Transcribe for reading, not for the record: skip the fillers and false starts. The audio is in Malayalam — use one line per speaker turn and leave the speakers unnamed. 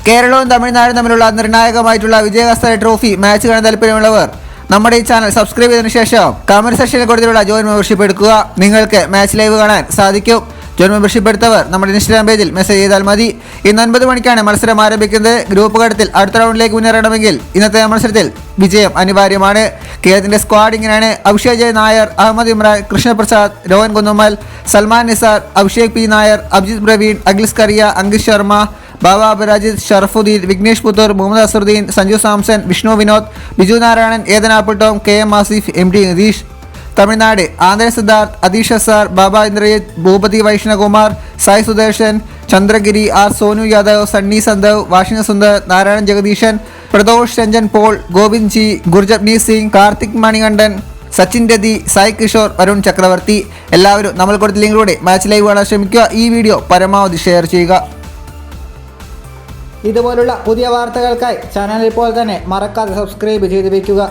കേരളവും തമിഴ്നാടും തമ്മിലുള്ള നിർണായകമായിട്ടുള്ള വിജയഹസ്ത ട്രോഫി മാച്ച് കാണാൻ താല്പര്യമുള്ളവർ നമ്മുടെ ഈ ചാനൽ സബ്സ്ക്രൈബ് ചെയ്തതിനു ശേഷം കമന്റ് സെക്ഷനിൽ കൊടുത്തിട്ടുള്ള ജോയിൻ മെമ്പർഷിപ്പ് എടുക്കുക. നിങ്ങൾക്ക് മാച്ച് ലൈവ് കാണാൻ സാധിക്കും. ജോയിൻ മെമ്പർഷിപ്പ് എടുത്തവർ നമ്മുടെ ഇൻസ്റ്റാഗ്രാം പേജിൽ മെസ്സേജ് ചെയ്താൽ മതി. ഇന്ന് 9 മണിക്കാണ് മത്സരം ആരംഭിക്കുന്നത്. ഗ്രൂപ്പ് ഘട്ടത്തിൽ അടുത്ത റൗണ്ടിലേക്ക് മുന്നേറണമെങ്കിൽ ഇന്നത്തെ മത്സരത്തിൽ വിജയം അനിവാര്യമാണ്. കേരളത്തിന്റെ സ്ക്വാഡ് ഇങ്ങനെയാണ്: Abhishek Jay Nair, Ahmed Imran, Krishnaprasad, Rohan Kunnummal, Salman Nizar, Abhishek P Nair, Abhijith Praveen, Akhil Kariya, Ankit Sharma, Baba Aparajith, Sharafuddeen, Vignesh Puthur, Mohammed Azharuddeen, Sanju Samson, Vishnu Vinod, Biju Narayanan, Eden Apple Tom, K M Asif, M D Nidheesh. Tamil Nadu: Andre Siddharth, Atheesh Azar, Baba Indrajith, Bhupathi Vaishnakumar, Sai Sudharsan, Chandragiri, R Sonu Yadav, Sunny Sandhu, Washington Sundar, Narayan Jagadeesan, Pradosh Ranjan Paul, Govind G, ഗുർജപ്നീത് Singh, Karthik Manikandan, Sachin രതി, സായ് കിഷോർ, വരുൺ ചക്രവർത്തി. എല്ലാവരും നമ്മൾ കൊടുത്ത ലിങ്കിലൂടെ മാച്ച് ലൈവ് കാണാൻ ശ്രമിക്കുക. ഈ വീഡിയോ പരമാവധി ഷെയർ ചെയ്യുക. ഇതുപോലുള്ള പുതിയ വാർത്തകൾക്കായി ചാനൽ ഇപ്പോൾ തന്നെ മറക്കാതെ സബ്സ്ക്രൈബ് ചെയ്ത് വയ്ക്കുക.